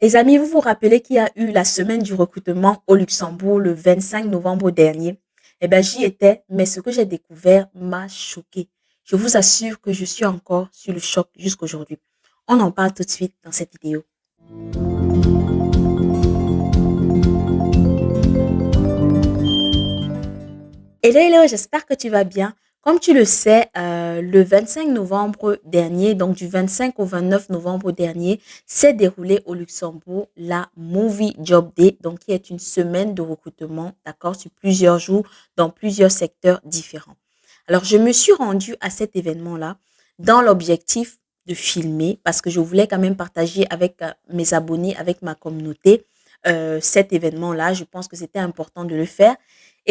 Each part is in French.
Les amis, vous vous rappelez qu'il y a eu la semaine du recrutement au Luxembourg le 25 novembre dernier? Eh bien, j'y étais, mais ce que j'ai découvert m'a choqué. Je vous assure que je suis encore sur le choc jusqu'aujourd'hui. On en parle tout de suite dans cette vidéo. Hello, hello, j'espère que tu vas bien. Comme tu le sais, le 25 novembre dernier, donc du 25 au 29 novembre dernier, s'est déroulé au Luxembourg la Movie Job Day, donc qui est une semaine de recrutement, d'accord, sur plusieurs jours dans plusieurs secteurs différents. Alors, je me suis rendue à cet événement-là dans l'objectif de filmer parce que je voulais quand même partager avec mes abonnés, avec ma communauté, cet événement-là. Je pense que c'était important de le faire.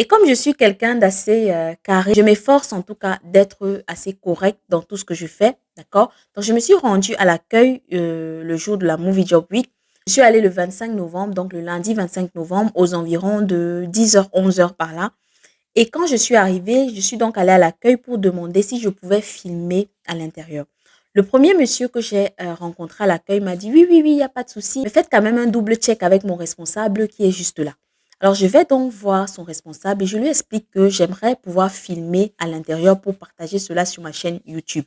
Et comme je suis quelqu'un d'assez carré, je m'efforce en tout cas d'être assez correct dans tout ce que je fais, d'accord? Donc, je me suis rendue à l'accueil le jour de la Movie Job Week. Je suis allée le 25 novembre, donc le lundi 25 novembre, aux environs de 10 h 11 h par là. Et quand je suis arrivée, je suis donc allée à l'accueil pour demander si je pouvais filmer à l'intérieur. Le premier monsieur que j'ai rencontré à l'accueil m'a dit: «Oui, oui, oui, il y a pas de souci, mais faites quand même un double check avec mon responsable qui est juste là.» Alors, je vais donc voir son responsable et je lui explique que j'aimerais pouvoir filmer à l'intérieur pour partager cela sur ma chaîne YouTube.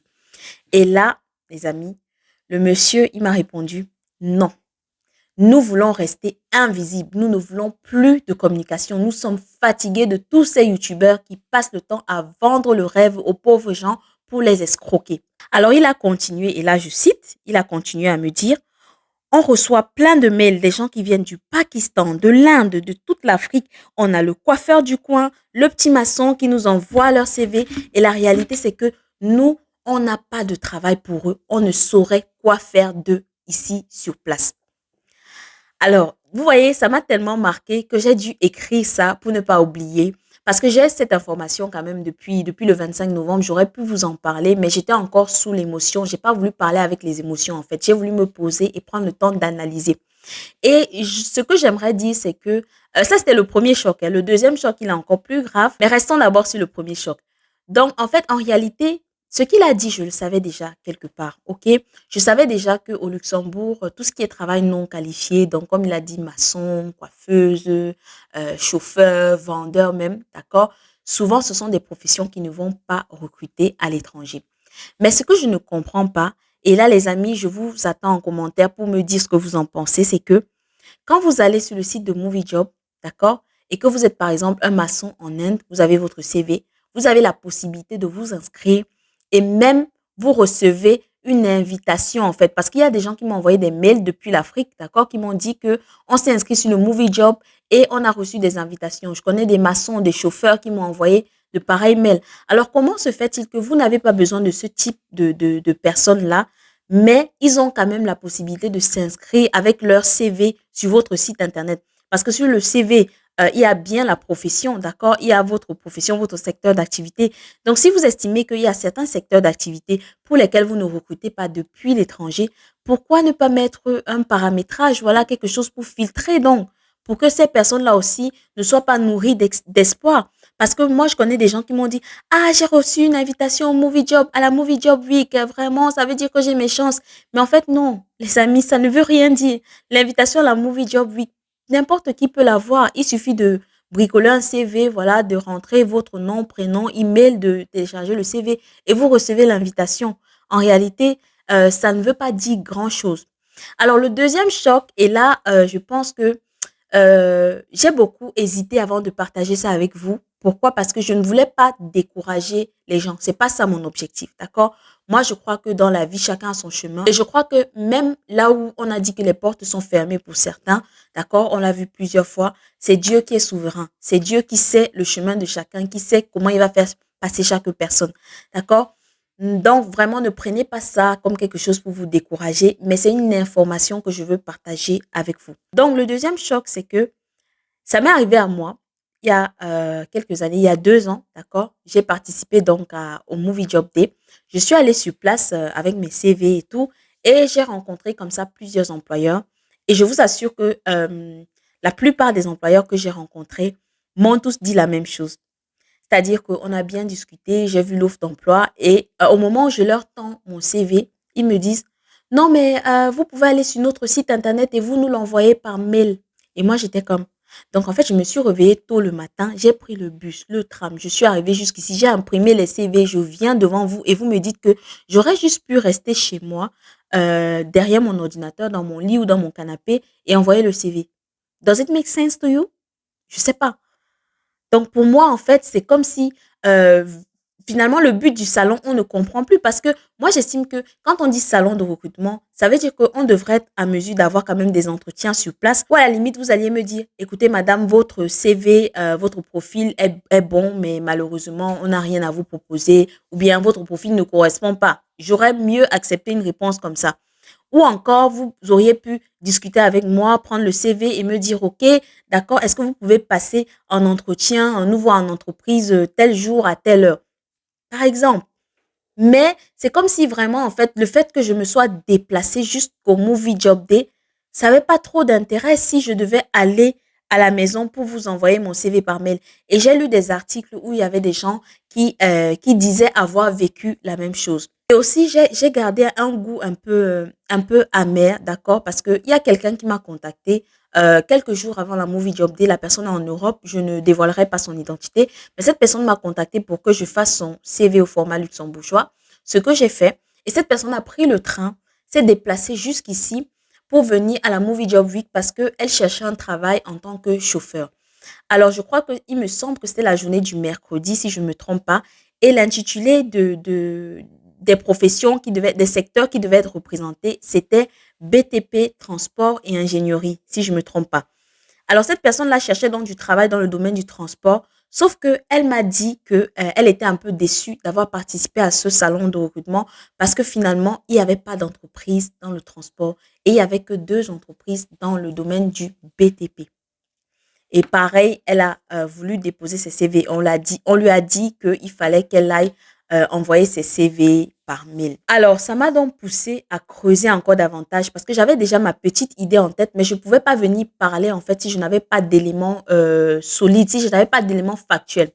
Et là, les amis, le monsieur, il m'a répondu: «Non, nous voulons rester invisibles. Nous ne voulons plus de communication. Nous sommes fatigués de tous ces youtubeurs qui passent le temps à vendre le rêve aux pauvres gens pour les escroquer.» Alors, il a continué, et là, je cite, il a continué à me dire: «On reçoit plein de mails des gens qui viennent du Pakistan, de l'Inde, de toute l'Afrique. On a le coiffeur du coin, le petit maçon qui nous envoie leur CV. Et la réalité, c'est que nous, on n'a pas de travail pour eux. On ne saurait quoi faire d'eux ici sur place.» Alors, vous voyez, ça m'a tellement marqué que j'ai dû écrire ça pour ne pas oublier. Parce que j'ai cette information quand même depuis le 25 novembre. J'aurais pu vous en parler, mais j'étais encore sous l'émotion. J'ai pas voulu parler avec les émotions, en fait. J'ai voulu me poser et prendre le temps d'analyser. Et ce que j'aimerais dire, c'est que ça, c'était le premier choc, hein. Le deuxième choc, il est encore plus grave. Mais restons d'abord sur le premier choc. Donc, en fait, en réalité, ce qu'il a dit, je le savais déjà quelque part, ok? Je savais déjà qu'au Luxembourg, tout ce qui est travail non qualifié, donc comme il a dit, maçon, coiffeuse, chauffeur, vendeur même, d'accord? Souvent, ce sont des professions qui ne vont pas recruter à l'étranger. Mais ce que je ne comprends pas, et là, les amis, je vous attends en commentaire pour me dire ce que vous en pensez, c'est que quand vous allez sur le site de Movie Job, d'accord, et que vous êtes par exemple un maçon en Inde, vous avez votre CV, vous avez la possibilité de vous inscrire et même vous recevez une invitation en fait. Parce qu'il y a des gens qui m'ont envoyé des mails depuis l'Afrique, d'accord, qui m'ont dit que on s'est inscrit sur le Movie Job et on a reçu des invitations. Je connais des maçons, des chauffeurs qui m'ont envoyé de pareils mails. Alors, comment se fait-il que vous n'avez pas besoin de ce type de personnes-là, mais ils ont quand même la possibilité de s'inscrire avec leur CV sur votre site internet? Parce que sur le CV, il y a bien la profession, d'accord? Il y a votre profession, votre secteur d'activité. Donc, si vous estimez qu'il y a certains secteurs d'activité pour lesquels vous ne recrutez pas depuis l'étranger, pourquoi ne pas mettre un paramétrage, voilà, quelque chose pour filtrer donc, pour que ces personnes-là aussi ne soient pas nourries d'espoir. Parce que moi, je connais des gens qui m'ont dit: «Ah, j'ai reçu une invitation au Movie Job, à la Movie Job Week. Vraiment, ça veut dire que j'ai mes chances.» Mais en fait, non, les amis, ça ne veut rien dire. L'invitation à la Movie Job Week, n'importe qui peut l'avoir. Il suffit de bricoler un CV, voilà, de rentrer votre nom, prénom, email, de télécharger le CV et vous recevez l'invitation. En réalité, ça ne veut pas dire grand-chose. Alors, le deuxième choc, et là, je pense que j'ai beaucoup hésité avant de partager ça avec vous. Pourquoi? Parce que je ne voulais pas décourager les gens. C'est pas ça mon objectif, d'accord? Moi, je crois que dans la vie, chacun a son chemin. Et je crois que même là où on a dit que les portes sont fermées pour certains, d'accord? On l'a vu plusieurs fois. C'est Dieu qui est souverain. C'est Dieu qui sait le chemin de chacun, qui sait comment il va faire passer chaque personne, d'accord? Donc, vraiment, ne prenez pas ça comme quelque chose pour vous décourager, mais c'est une information que je veux partager avec vous. Donc, le deuxième choc, c'est que ça m'est arrivé à moi il y a quelques années, il y a 2 ans, d'accord. J'ai participé donc au Movie Job Day. Je suis allée sur place avec mes CV et tout, et j'ai rencontré comme ça plusieurs employeurs. Et je vous assure que la plupart des employeurs que j'ai rencontrés m'ont tous dit la même chose. C'est-à-dire qu'on a bien discuté, j'ai vu l'offre d'emploi et au moment où je leur tends mon CV, ils me disent: Non, mais vous pouvez aller sur notre site internet et vous nous l'envoyez par mail. Et moi, j'étais comme. Donc, en fait, je me suis réveillée tôt le matin, j'ai pris le bus, le tram, je suis arrivée jusqu'ici, j'ai imprimé les CV, je viens devant vous et vous me dites que j'aurais juste pu rester chez moi, derrière mon ordinateur, dans mon lit ou dans mon canapé et envoyer le CV. Does it make sense to you? Je sais pas. Donc pour moi, en fait, c'est comme si, finalement, le but du salon, on ne comprend plus parce que moi, j'estime que quand on dit salon de recrutement, ça veut dire qu'on devrait être à mesure d'avoir quand même des entretiens sur place ou à la limite, vous alliez me dire: «Écoutez madame, votre CV, votre profil est bon, mais malheureusement, on n'a rien à vous proposer» ou bien: «Votre profil ne correspond pas». J'aurais mieux accepté une réponse comme ça. Ou encore, vous auriez pu discuter avec moi, prendre le CV et me dire, OK, d'accord, est-ce que vous pouvez passer en entretien, un nouveau en entreprise, tel jour à telle heure, par exemple. Mais c'est comme si vraiment, en fait, le fait que je me sois déplacée jusqu'au Movie Job Day, ça n'avait pas trop d'intérêt si je devais aller à la maison pour vous envoyer mon CV par mail. Et j'ai lu des articles où il y avait des gens qui disaient avoir vécu la même chose. Et aussi, j'ai gardé un goût un peu amer, d'accord, parce qu'il y a quelqu'un qui m'a contacté quelques jours avant la Movie Job Day. La personne est en Europe, je ne dévoilerai pas son identité, mais cette personne m'a contacté pour que je fasse son CV au format luxembourgeois, ce que j'ai fait. Et cette personne a pris le train, s'est déplacée jusqu'ici pour venir à la Movie Job Week parce qu'elle cherchait un travail en tant que chauffeur. Alors, je crois qu'il me semble que c'était la journée du mercredi, si je ne me trompe pas. Et l'intitulé des professions des secteurs qui devaient être représentés, c'était BTP, transport et ingénierie, si je ne me trompe pas. Alors, cette personne-là cherchait donc du travail dans le domaine du transport, sauf qu'elle m'a dit qu'elle était un peu déçue d'avoir participé à ce salon de recrutement parce que finalement, il n'y avait pas d'entreprise dans le transport et il n'y avait que deux entreprises dans le domaine du BTP. Et pareil, elle a voulu déposer ses CV. On lui a dit qu'il fallait qu'elle aille envoyer ses CV par mail. Alors, ça m'a donc poussé à creuser encore davantage parce que j'avais déjà ma petite idée en tête, mais je ne pouvais pas venir parler en fait si je n'avais pas d'éléments solides, si je n'avais pas d'éléments factuels.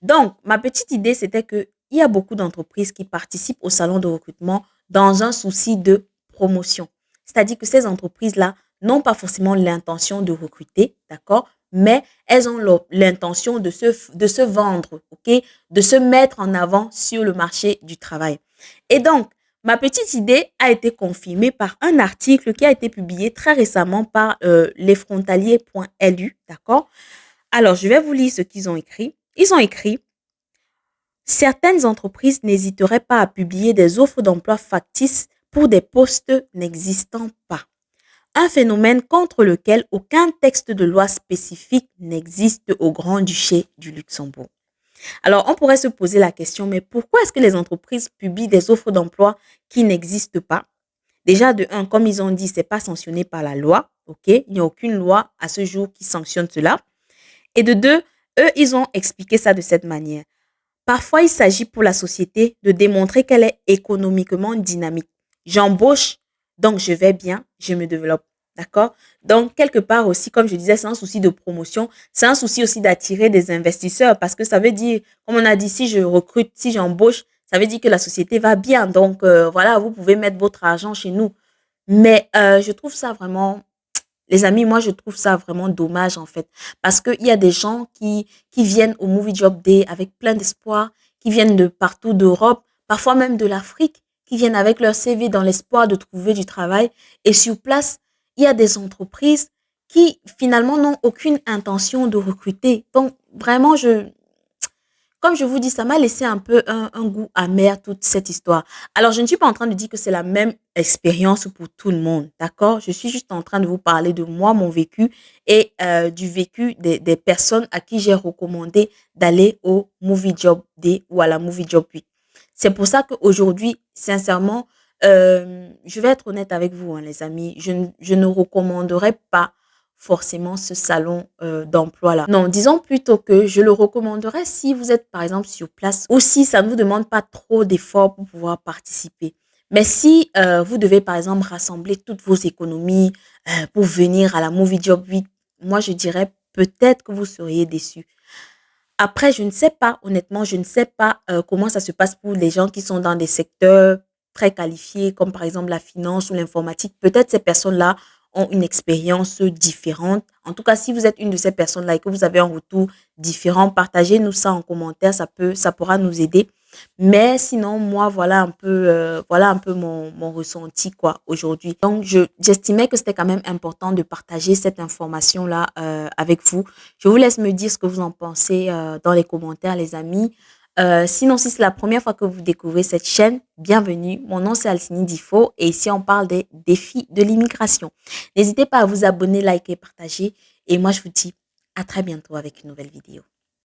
Donc, ma petite idée, c'était qu'il y a beaucoup d'entreprises qui participent au salon de recrutement dans un souci de promotion. C'est-à-dire que ces entreprises-là n'ont pas forcément l'intention de recruter, d'accord? Mais elles ont l'intention de se vendre, ok? De se mettre en avant sur le marché du travail. Et donc, ma petite idée a été confirmée par un article qui a été publié très récemment par lesfrontaliers.lu, d'accord? Alors, je vais vous lire ce qu'ils ont écrit. Ils ont écrit: certaines entreprises n'hésiteraient pas à publier des offres d'emploi factices pour des postes n'existant pas. Un phénomène contre lequel aucun texte de loi spécifique n'existe au Grand-Duché du Luxembourg. Alors, on pourrait se poser la question, mais pourquoi est-ce que les entreprises publient des offres d'emploi qui n'existent pas? Déjà, de un, comme ils ont dit, c'est pas sanctionné par la loi, ok? Il n'y a aucune loi à ce jour qui sanctionne cela. Et de deux, eux, ils ont expliqué ça de cette manière. Parfois, il s'agit pour la société de démontrer qu'elle est économiquement dynamique. J'embauche, donc je vais bien, je me développe. D'accord? Donc, quelque part aussi, comme je disais, c'est un souci de promotion. C'est un souci aussi d'attirer des investisseurs parce que ça veut dire, comme on a dit, si je recrute, si j'embauche, ça veut dire que la société va bien. Donc, voilà, vous pouvez mettre votre argent chez nous. Mais je trouve ça vraiment les amis, moi, je trouve ça vraiment dommage, en fait. Parce qu'il y a des gens qui viennent au Movie Job Day avec plein d'espoir, qui viennent de partout d'Europe, parfois même de l'Afrique, qui viennent avec leur CV dans l'espoir de trouver du travail. Et sur place, il y a des entreprises qui, finalement, n'ont aucune intention de recruter. Donc, vraiment, comme je vous dis, ça m'a laissé un peu un goût amer, toute cette histoire. Alors, je ne suis pas en train de dire que c'est la même expérience pour tout le monde, d'accord? Je suis juste en train de vous parler de moi, mon vécu et du vécu des personnes à qui j'ai recommandé d'aller au Movie Job Day ou à la Movie Job Week. C'est pour ça qu'aujourd'hui, sincèrement, je vais être honnête avec vous, hein, les amis, je ne recommanderais pas forcément ce salon d'emploi-là. Non, disons plutôt que je le recommanderais si vous êtes par exemple sur place ou si ça ne vous demande pas trop d'efforts pour pouvoir participer. Mais si vous devez par exemple rassembler toutes vos économies pour venir à la Movie Job Week, moi je dirais peut-être que vous seriez déçus. Après, je ne sais pas, honnêtement, je ne sais pas comment ça se passe pour les gens qui sont dans des secteurs très qualifiées, comme par exemple la finance ou l'informatique, peut-être ces personnes-là ont une expérience différente. En tout cas, si vous êtes une de ces personnes-là et que vous avez un retour différent, partagez-nous ça en commentaire, ça pourra nous aider. Mais sinon, moi, voilà un peu mon ressenti, quoi, aujourd'hui. Donc, j'estimais que c'était quand même important de partager cette information-là avec vous. Je vous laisse me dire ce que vous en pensez dans les commentaires, les amis. Sinon, si c'est la première fois que vous découvrez cette chaîne, bienvenue. Mon nom, c'est Alcini Difo et ici, on parle des défis de l'immigration. N'hésitez pas à vous abonner, liker, partager. Et moi, je vous dis à très bientôt avec une nouvelle vidéo.